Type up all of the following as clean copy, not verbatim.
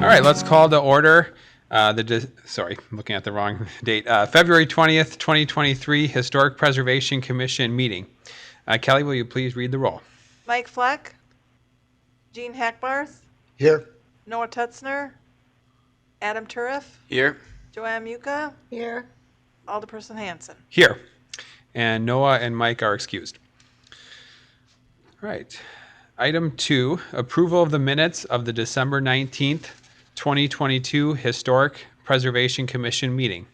right, let's call to order sorry, I'm looking at the wrong date. February 20th, 2023 Historic Preservation Commission meeting. Kelly, will you please read the roll? Mike Fleck, Gene Hackbarth, Here. Noah Tetzner, Adam Turiff, Here. Joanne Muka, Here. Alderperson Hanson. Here. And Noah and Mike are excused. All right. Item 2, approval of the minutes of the December 19th, 2022 Historic Preservation Commission meeting.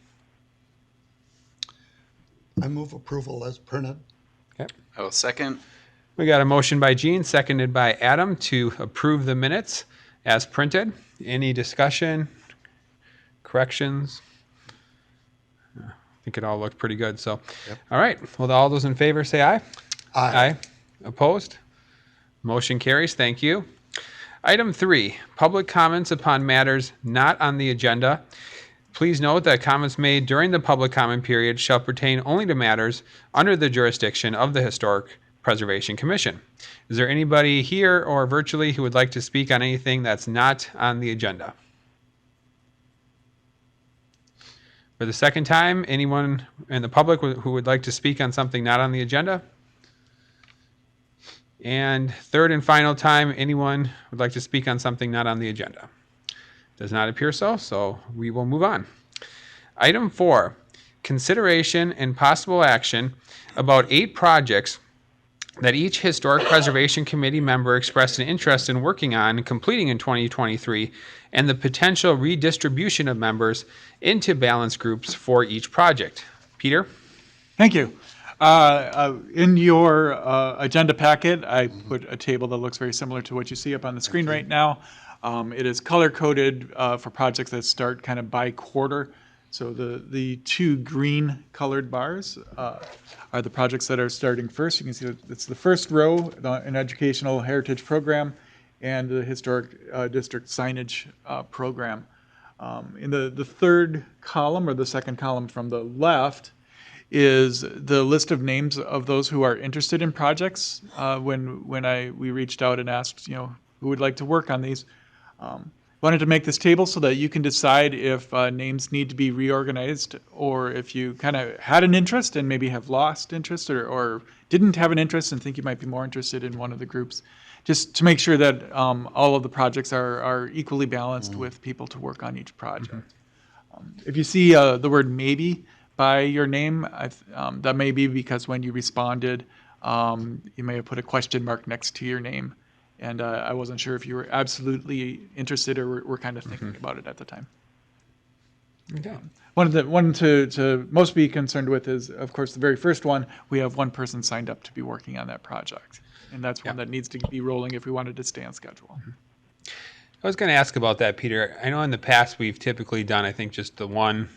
I move approval as printed. Okay. I will second. We got a motion by Gene, seconded by Adam to approve the minutes as printed. Any discussion, corrections? I think it all looked pretty good. So, Yep. All right. Well, all those in favor say aye. Aye. Opposed? Motion carries. Thank you. Item 3, public comments upon matters not on the agenda. Please note that comments made during the public comment period shall pertain only to matters under the jurisdiction of the Historic Preservation Commission. Is there anybody here or virtually who would like to speak on anything that's not on the agenda? For the second time, anyone in the public who would like to speak on something not on the agenda? And third and final time, anyone would like to speak on something not on the agenda? Does not appear so we will move on. Item 4, consideration and possible action about 8 projects that each Historic Preservation Committee member expressed an interest in working on and completing in 2023, and the potential redistribution of members into balance groups for each project. Peter? Thank you. In your agenda packet, I put a table that looks very similar to what you see up on the screen right now. It is color-coded for projects that start kind of by quarter. So the 2 green colored bars are the projects that are starting first. You can see that it's the first row, an educational heritage program, and the historic district signage program. In the third column, or the second column from the left, is the list of names of those who are interested in projects. When we reached out and asked, who would like to work on these. Wanted to make this table so that you can decide if names need to be reorganized, or if you kind of had an interest and maybe have lost interest, or didn't have an interest and think you might be more interested in one of the groups, just to make sure that all of the projects are equally balanced with people to work on each project. If you see the word maybe by your name, that may be because when you responded, you may have put a question mark next to your name. And I wasn't sure if you were absolutely interested or were kind of thinking about it at the time. Okay. One to most be concerned with is, of course, the very first one. We have one person signed up to be working on that project. And that's one that needs to be rolling if we wanted to stay on schedule. I was going to ask about that, Peter. I know in the past we've typically done, I think, just the one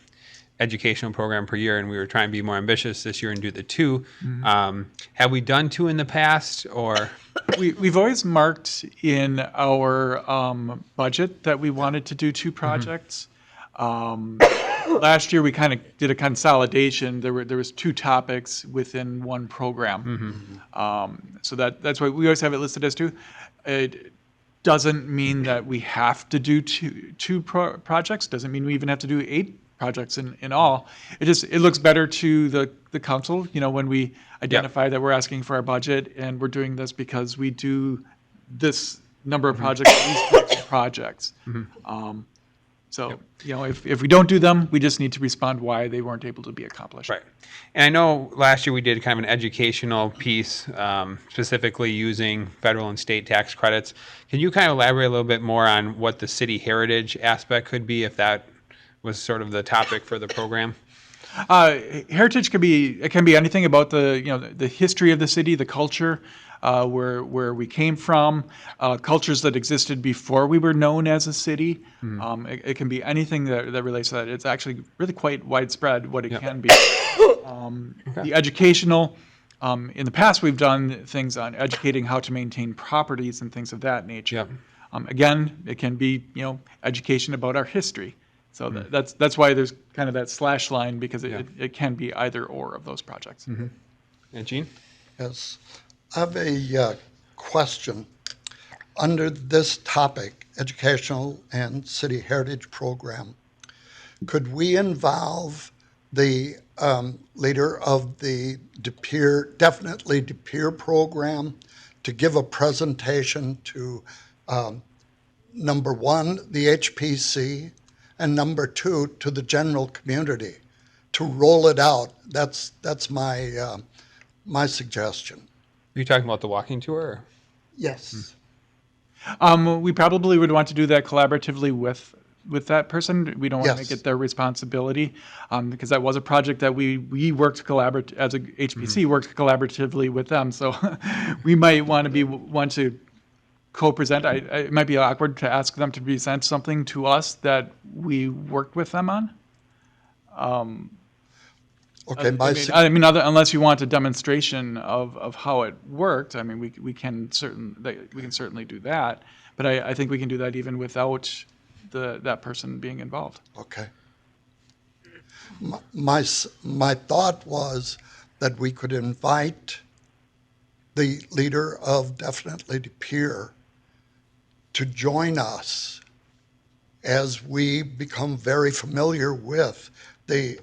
educational program per year, and we were trying to be more ambitious this year and do the 2. Have we done 2 in the past, or? We've always marked in our budget that we wanted to do 2 projects. Last year we kind of did a consolidation. There was 2 topics within one program. So that's why we always have it listed as 2. It doesn't mean that we have to do two projects. Doesn't mean we even have to do 8 projects in all. It looks better to the council, when we identify that we're asking for our budget and we're doing this because we do this number of projects, these types of projects. If we don't do them, we just need to respond why they weren't able to be accomplished. Right. And I know last year we did kind of an educational piece, specifically using federal and state tax credits. Can you kind of elaborate a little bit more on what the city heritage aspect could be, if that was sort of the topic for the program? Heritage can be anything about the history of the city, the culture, where we came from, cultures that existed before we were known as a city. It can be anything that relates to that. It's actually really quite widespread what it can be. The educational, in the past we've done things on educating how to maintain properties and things of that nature. Again, it can be education about our history. So that's why there's kind of that slash line, because it can be either or of those projects. And Gene? Yes. I have a question. under this topic, Educational and City Heritage Program, could we involve the leader of the definitely DePere program to give a presentation to number one, the HPC, and number two, to the general community to roll it out? That's my my suggestion. Are you talking about the walking tour? Or? Yes. We probably would want to do that collaboratively with that person. We don't want to Yes. make it their responsibility, because that was a project that we worked as a HPC worked collaboratively with them. So we might want to co-present. It might be awkward to ask them to present something to us that we worked with them on. Okay. Unless you want a demonstration of how it worked, I mean, we can certainly do that. But I think we can do that even without that person being involved. Okay. My thought was that we could invite the leader of Definitely DePere to join us as we become very familiar with the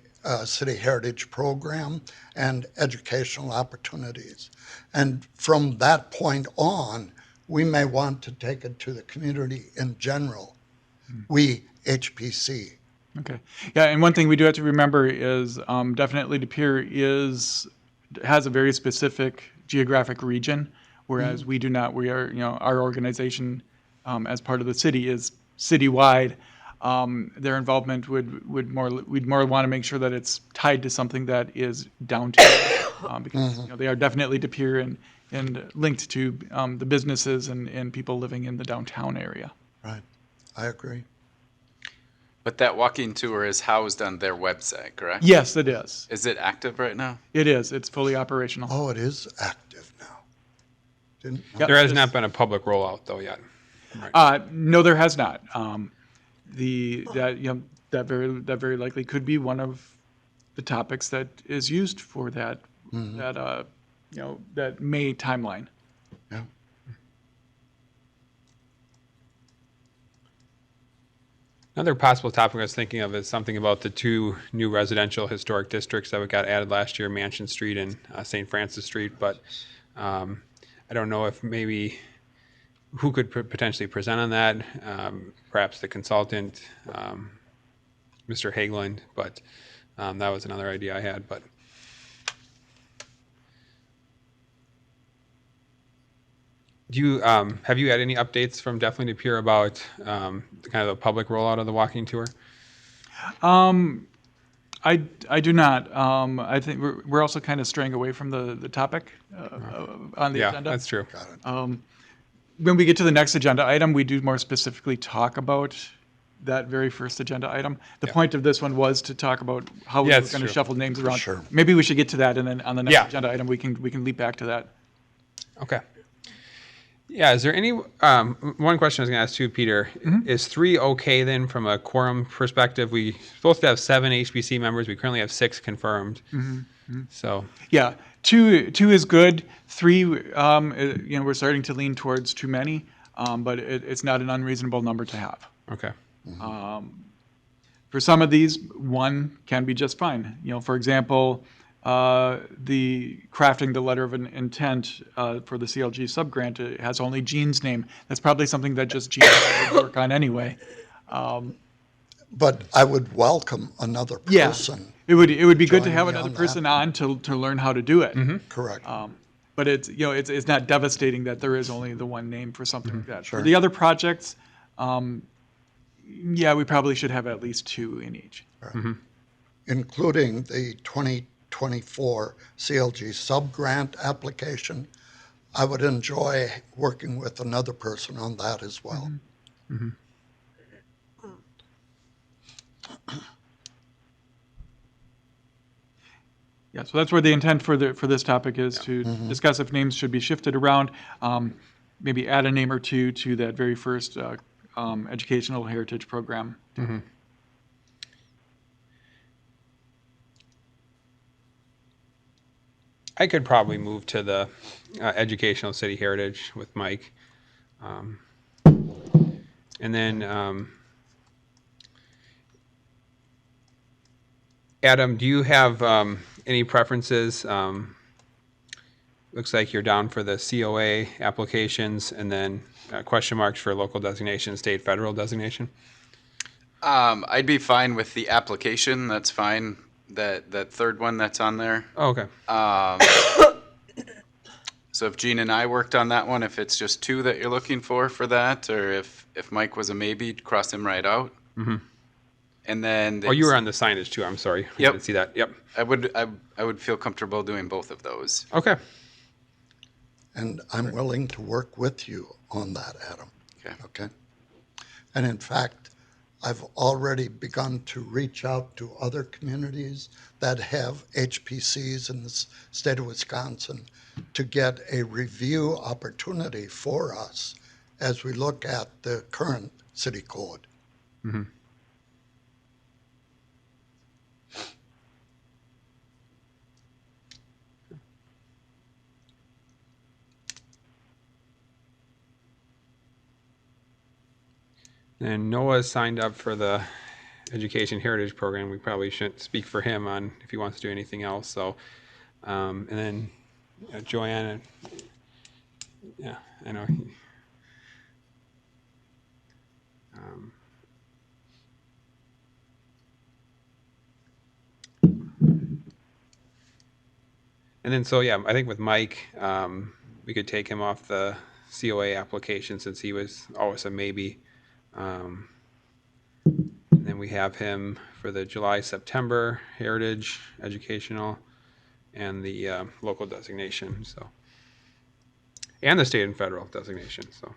City Heritage Program and educational opportunities. And from that point on, we may want to take it to the community in general. We, HPC. Okay. Yeah, and one thing we do have to remember is Definitely DePere has a very specific geographic region, whereas we do not. We are, our organization as part of the city is citywide. Their involvement we'd more want to make sure that it's tied to something that is downtown, because they are definitely DePere and linked to the businesses and people living in the downtown area. Right. I agree. But that walking tour is housed on their website, correct? Yes, it is. Is it active right now? It is. It's fully operational. Oh, it is active now. Didn't know. Yep. There has just- not been a public rollout though yet. Right. No, there has not. That very likely could be one of the topics that is used for that that May timeline. Yeah. Another possible topic I was thinking of is something about the two new residential historic districts that got added last year, Mansion Street and St. Francis Street. But I don't know if maybe who could potentially present on that. Perhaps the consultant, Mr. Hageland. But that was another idea I had. But do you have you had any updates from Definitely DePere about kind of the public rollout of the walking tour? I do not. I think we're also kind of straying away from the topic on the agenda. Yeah, that's true. When we get to the next agenda item, we do more specifically talk about that very first agenda item. The point of this one was to talk about how we're it's going to true. shuffle names around. Sure. Maybe we should get to that, and then on the next Yeah. agenda item, we can leap back to that. Okay. Yeah, is there any, one question I was going to ask too, Peter, is 3 okay then from a quorum perspective? We're supposed to have 7 HBC members. We currently have 6 confirmed. So, Yeah, two is good. 3, we're starting to lean towards too many, but it's not an unreasonable number to have. okay. For some of these, 1 can be just fine. For example, the crafting the letter of an intent for the CLG subgrant, it has only Jean's name. That's probably something that just Jean would work on anyway. But I would welcome another Yeah, person. it would be good to Join have me another on person that. on to learn how to do it. Correct. But it's not devastating that there is only the one name for something like that. Sure. For the other projects, we probably should have at least 2 in each. Including the 2024 CLG subgrant application. I would enjoy working with another person on that as well. Yeah, so that's where the intent for this topic is to discuss if names should be shifted around, maybe add a name or two to that very first educational heritage program. I could probably move to the educational city heritage with Mike. And then, Adam, do you have any preferences? Looks like you're down for the COA applications and then question marks for local designation, state, federal designation. I'd be fine with the application. That's fine. That third one that's on there. Oh, okay. So if Gene and I worked on that one, if it's just 2 that you're looking for that, or if Mike was a maybe, cross him right out. Mm-hmm. And then Oh, you were on the signage too. I'm sorry. I Yep. didn't see that. Yep. I would feel comfortable doing both of those. Okay. And I'm willing to work with you on that, Adam. Okay. Okay? And in fact, I've already begun to reach out to other communities that have HPCs in the state of Wisconsin to get a review opportunity for us as we look at the current city code. Mm-hmm. And Noah signed up for the Education Heritage Program. We probably shouldn't speak for him on if he wants to do anything else. So, and then Joanna, yeah, I know. And then, so yeah, I think with Mike, we could take him off the COA application since he was always a maybe. And then we have him for the July, September Heritage, Educational, and the local designation. So, and the state and federal designation. So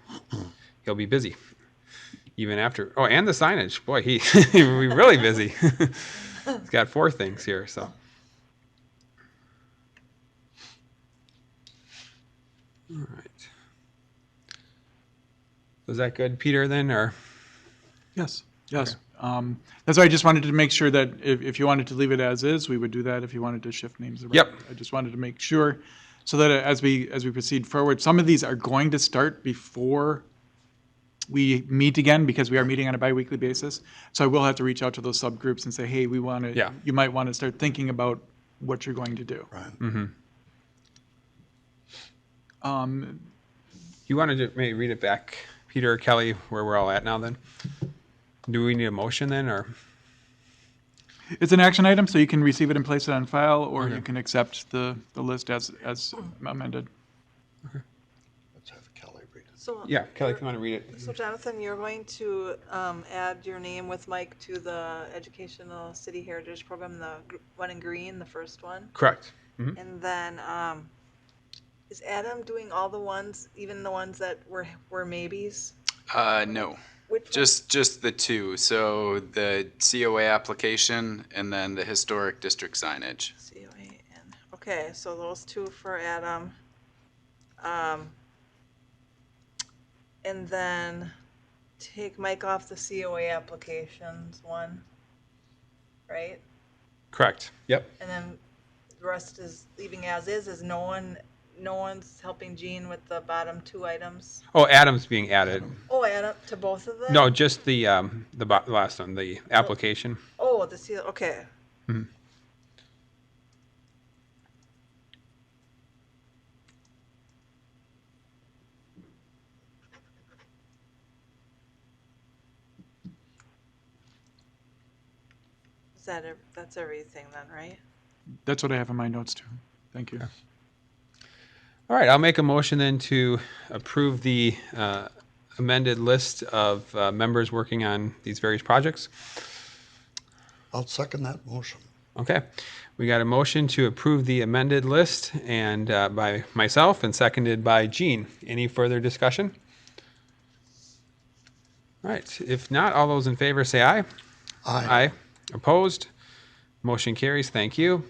he'll be busy even after. Oh, and the signage. Boy, he'll be really busy. He's got 4 things here. So. All right. Was that good, Peter, then, or? Yes, yes. That's why I just wanted to make sure that if you wanted to leave it as is, we would do that. If you wanted to shift names around. Yep. I just wanted to make sure so that as we proceed forward, some of these are going to start before we meet again because we are meeting on a biweekly basis. So I will have to reach out to those subgroups and say, hey, we want to, Yeah. you might want to start thinking about what you're going to do. Right. Mm-hmm. You wanted to maybe read it back, Peter or Kelly, where we're all at now then? Do we need a motion then, or? It's an action item, so you can receive it and place it on file, or Okay. you can accept the list as amended. Let's have Kelly read it. So, Yeah, Kelly, if you want to read it. so Jonathan, you're going to add your name with Mike to the Educational City Heritage Program, the one in green, the first one. Correct. Mm-hmm. And then, is Adam doing all the ones, even the ones that were maybes? No. Which one? Just the 2. So the COA application and then the historic district signage. COAN. Okay, so those 2 for Adam. And then take Mike off the COA applications one, right? Correct. Yep. And then the rest is leaving as is no one's helping Gene with the bottom 2 items. Oh, Adam's being added. Oh, add up to both of them? No, just the last one, the application. Oh, the CO, okay. Mhm. That's everything then, right? That's what I have in my notes too. Thank you. All right, I'll make a motion then to approve the amended list of members working on these various projects. I'll second that motion. Okay, we got a motion to approve the amended list and by myself and seconded by Gene. Any further discussion? All right, if not, all those in favor say aye. Aye. Opposed? Motion carries. Thank you.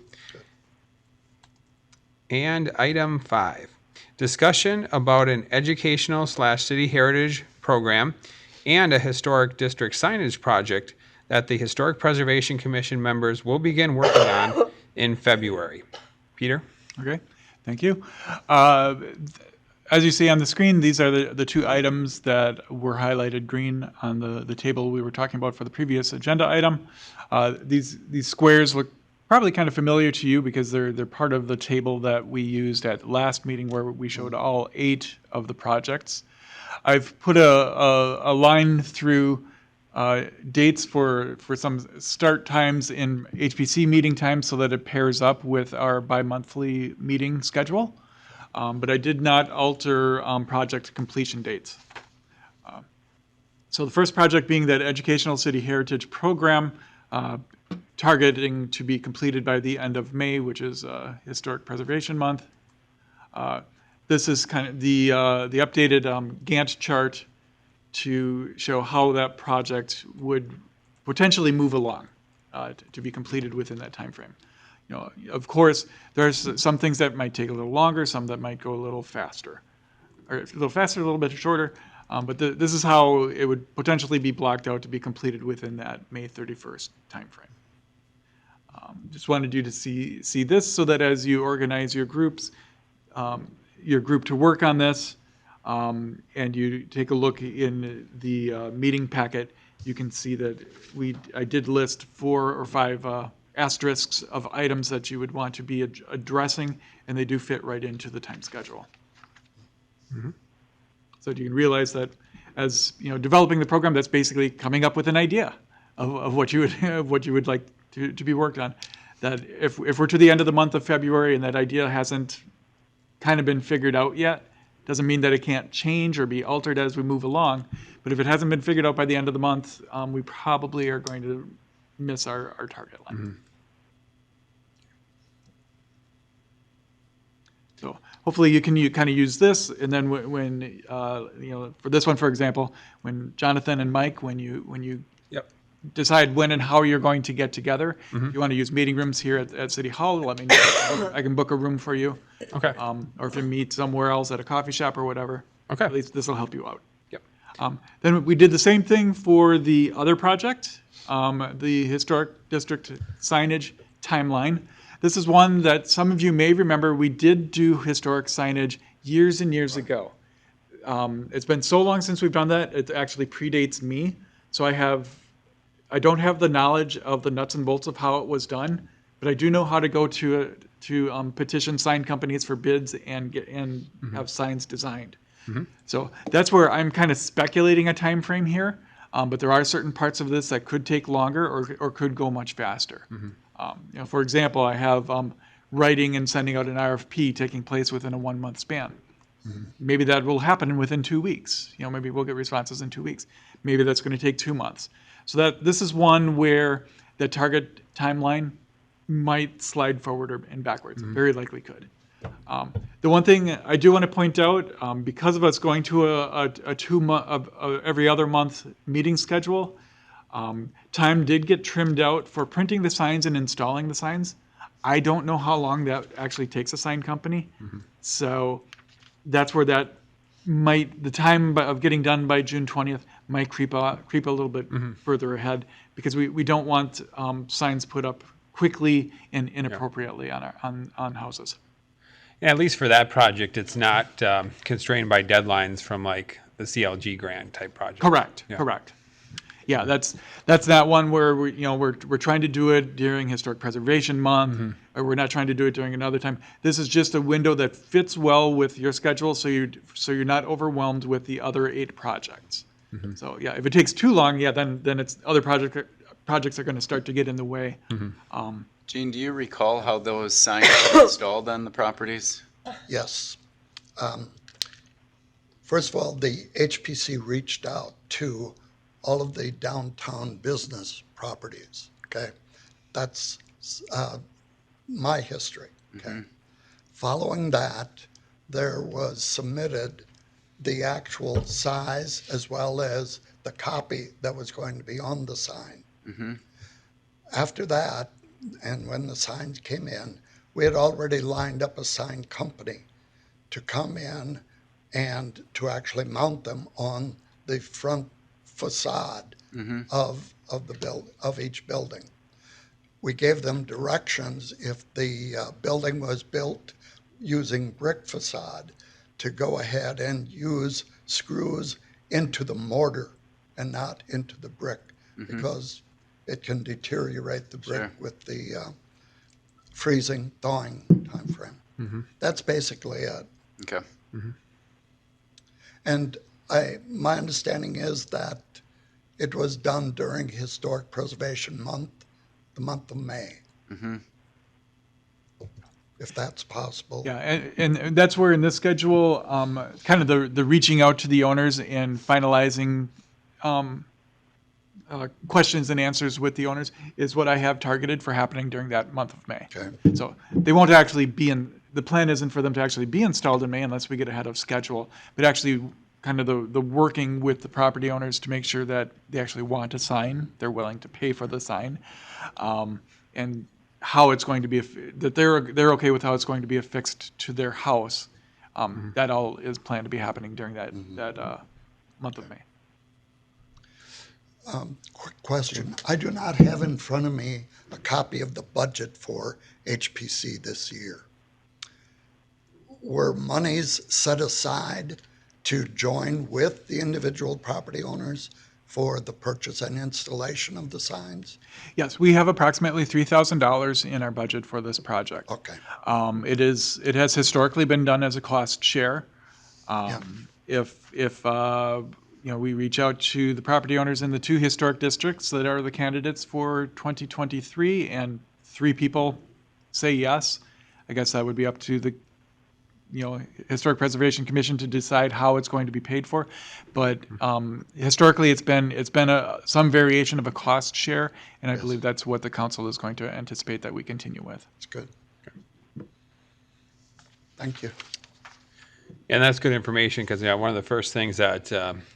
And item 5, discussion about an educational/city heritage program and a historic district signage project that the Historic Preservation Commission members will begin working on in February. Peter? Okay, thank you. as you see on the screen, these are the two items that were highlighted green on the table we were talking about for the previous agenda item. These squares look probably kind of familiar to you because they're part of the table that we used at last meeting where we showed all 8 of the projects. I've put a line through dates for some start times in HPC meeting times so that it pairs up with our bi-monthly meeting schedule. But I did not alter project completion dates. So the first project being that Educational City Heritage Program, targeting to be completed by the end of May, which is Historic Preservation Month. This is kind of the updated Gantt chart to show how that project would potentially move along to be completed within that time frame. You know, of course, there's some things that might take a little longer, some that might go a little faster, or a little bit shorter. But this is how it would potentially be blocked out to be completed within that May 31st time frame. Just wanted you to see this so that as you organize your groups, your group to work on this, and you take a look in the meeting packet, you can see that I did list 4 or 5 asterisks of items that you would want to be addressing, and they do fit right into the time schedule. Mm-hmm. So you can realize that as you know, developing the program, that's basically coming up with an idea of what you would like to be worked on. That if we're to the end of the month of February and that idea hasn't kind of been figured out yet, doesn't mean that it can't change or be altered as we move along. But if it hasn't been figured out by the end of the month, we probably are going to miss our target line. Mm-hmm. So hopefully you can kind of use this, and then when you know, for this one, for example, when Jonathan and Mike, when you Yep. decide when and how you're going to get together, if you want to use meeting rooms here at City Hall, let me know. I can book a room for you. Okay. Or if you meet somewhere else at a coffee shop or whatever. Okay. At least this will help you out. Yep. Then we did the same thing for the other project, the Historic District signage timeline. This is one that some of you may remember. We did do historic signage years and years ago. It's been so long since we've done that, it actually predates me. So I don't have the knowledge of the nuts and bolts of how it was done, but I do know how to go to petition sign companies for bids and have signs designed. Mm-hmm. So that's where I'm kind of speculating a time frame here, but there are certain parts of this that could take longer or could go much faster. Mm-hmm. You know, for example, I have writing and sending out an RFP taking place within a 1-month span. Mm-hmm. Maybe that will happen within 2 weeks. You know, maybe we'll get responses in 2 weeks. Maybe that's going to take 2 months. So that this is one where the target timeline might slide forward and backwards. Mm-hmm. Very likely could. The one thing I do want to point out, because of us going to a 2-month every other month meeting schedule, time did get trimmed out for printing the signs and installing the signs. I don't know how long that actually takes a sign company. Mm-hmm. So that's where that the time of getting done by June 20th might creep a little bit further ahead, because we don't want signs put up quickly and inappropriately on houses. Yeah, at least for that project, it's not constrained by deadlines from like the CLG grant type project. Correct. Yeah. Correct. Yeah, that's that one where we're trying to do it during Historic Preservation Month, or we're not trying to do it during another time. This is just a window that fits well with your schedule, so you're not overwhelmed with the other 8 projects. Mm-hmm. So yeah, if it takes too long, then it's other projects are going to start to get in the way. Mm-hmm. Gene, do you recall how those signs were installed on the properties? Yes. First of all, the HPC reached out to all of the downtown business properties, okay? That's my history, okay? Mm-hmm. Following that, there was submitted the actual size as well as the copy that was going to be on the sign. Mm-hmm. After that, and when the signs came in, we had already lined up a sign company to come in and to actually mount them on the front facade of each building. We gave them directions if the building was built using brick facade, to go ahead and use screws into the mortar and not into the brick, because it can deteriorate the brick Sure. with the freezing, thawing time frame. That's basically it. Okay. And my understanding is that it was done during Historic Preservation Month, the month of May. If that's possible. Yeah, and that's where in this schedule, kind of the reaching out to the owners and finalizing questions and answers with the owners is what I have targeted for happening during that month of May. Okay. So they won't actually be the plan isn't for them to actually be installed in May unless we get ahead of schedule, but actually kind of the working with the property owners to make sure that they actually want a sign, they're willing to pay for the sign, and how it's going to be, that they're okay with how it's going to be affixed to their house. That all is planned to be happening during that month of May. Quick question. I do not have in front of me a copy of the budget for HPC this year. Were monies set aside to join with the individual property owners for the purchase and installation of the signs? Yes, we have approximately $3,000 in our budget for this project. Okay. It has historically been done as a cost share. If we reach out to the property owners in the 2 historic districts that are the candidates for 2023, and 3 people say yes, I guess that would be up to the Historic Preservation Commission to decide how it's going to be paid for. But historically, it's been some variation of a cost share, and I believe that's what the council is going to anticipate that we continue with. That's good. Thank you. And that's good information, because one of the first things that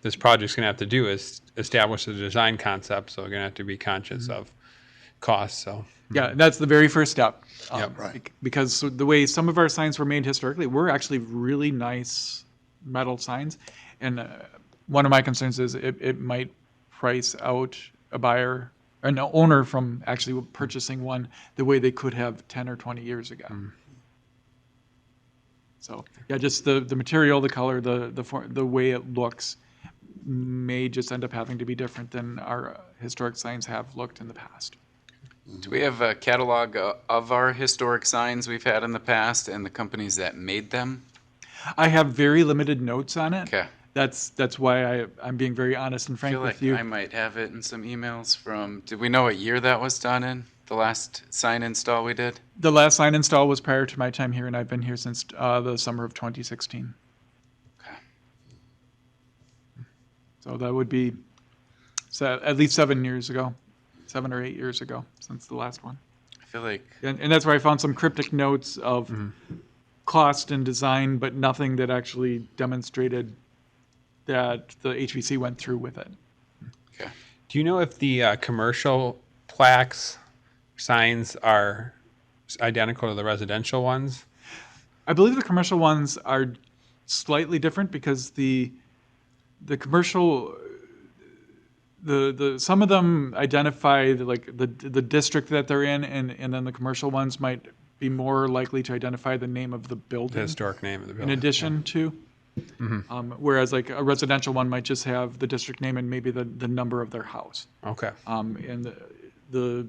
this project's going to have to do is establish a design concept, so we're going to have to be conscious of costs. So Yeah, that's the very first step. Yep. Right. Because the way some of our signs were made historically were actually really nice metal signs. And one of my concerns is it might price out a buyer, or an owner, from actually purchasing one the way they could have 10 or 20 years ago. So, yeah, just the material, the color, the way it looks may just end up having to be different than our historic signs have looked in the past. Do we have a catalog of our historic signs we've had in the past and the companies that made them? I have very limited notes on it. Okay. That's why I'm being very honest and I frank feel with like you. I might have it in some emails from, did we know what year that was done in? The last sign install we did? The last sign install was prior to my time here, and I've been here since the summer of 2016. Okay. So that would be at least 7 years ago, 7 or 8 years ago since the last one. I feel like, And that's where I found some cryptic notes of cost and design, but nothing that actually demonstrated that the HVC went through with it. okay. do you know if the commercial plaques, signs are identical to the residential ones? I believe the commercial ones are slightly different because the commercial, some of them identify the district that they're in, and then the commercial ones might be more likely to identify the name of the The building historic name of the in building. addition to. Whereas like a residential one might just have the district name and maybe the number of their house. Okay. And the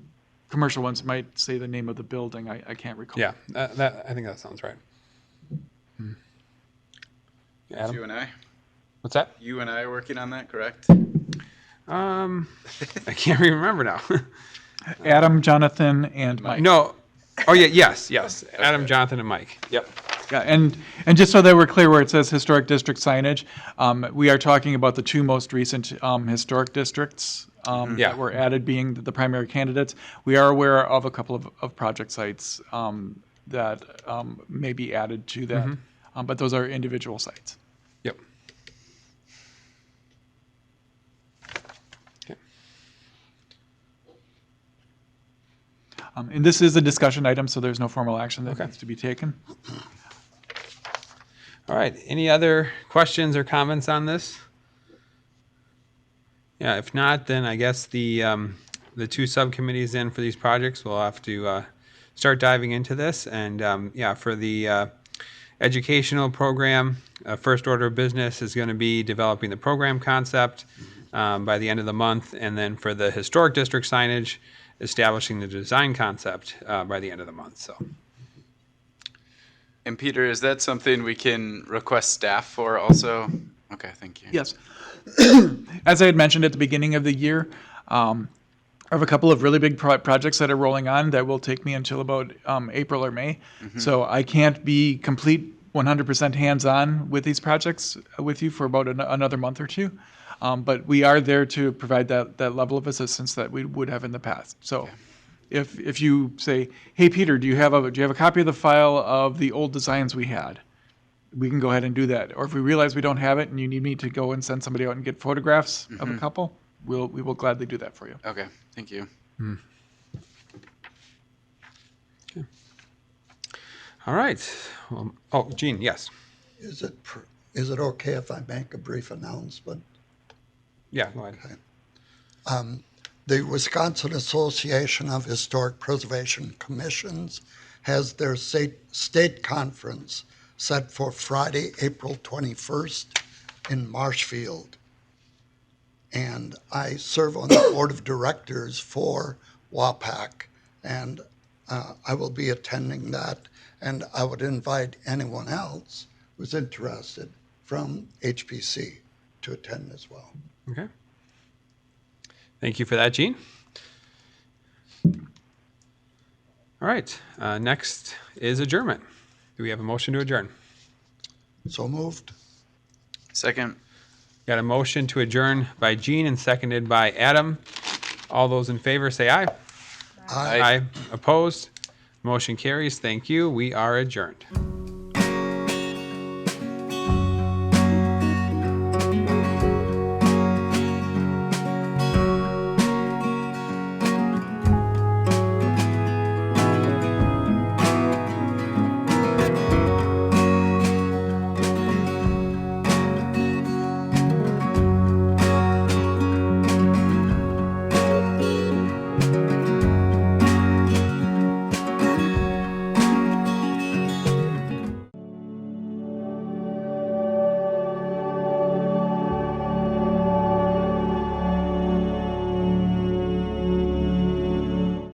commercial ones might say the name of the building. I can't recall. Yeah, that I think that sounds right. Adam? You and I? What's that? You and I are working on that, correct? I can't even remember now. Adam, Jonathan, and Mike. No. Oh yeah. Yes. Adam, Jonathan, and Mike. Yep. Yeah, and just so that we're clear, where it says historic district signage, we are talking about the 2 most recent historic districts Yeah. that were added, being the primary candidates. We are aware of a couple of project sites that may be added to that, but those are individual sites. Yep. Okay. And this is a discussion item, so there's no formal action that Okay. needs to be taken. All right. Any other questions or comments on this? Yeah. If not, then I guess the 2 subcommittees in for these projects will have to start diving into this. And yeah, for the educational program, first order of business is going to be developing the program concept by the end of the month. And then for the historic district signage, establishing the design concept by the end of the month. So. And Peter, is that something we can request staff for also? Okay, thank you. Yes. As I had mentioned at the beginning of the year, I have a couple of really big projects that are rolling on that will take me until about April or May. So I can't be complete 100% hands-on with these projects with you for about another month or two. But we are there to provide that level of assistance that we would have in the past. So if you say, hey, Peter, do you have a copy of the file of the old designs we had? We can go ahead and do that. Or if we realize we don't have it and you need me to go and send somebody out and get photographs of a couple, we will gladly do that for you. Okay, thank you. All right. Oh, Gene, yes. Is it okay if I make a brief announcement? Yeah, go ahead. The Wisconsin Association of Historic Preservation Commissions has their state conference set for Friday, April 21st in Marshfield. And I serve on the board of directors for WAPAC, and I will be attending that. And I would invite anyone else who's interested from HPC to attend as well. Okay. Thank you for that, Gene. All right. Next is adjournment. Do we have a motion to adjourn? So moved. Second. Got a motion to adjourn by Gene and seconded by Adam. All those in favor say aye. Aye. Opposed? Motion carries. Thank you. We are adjourned.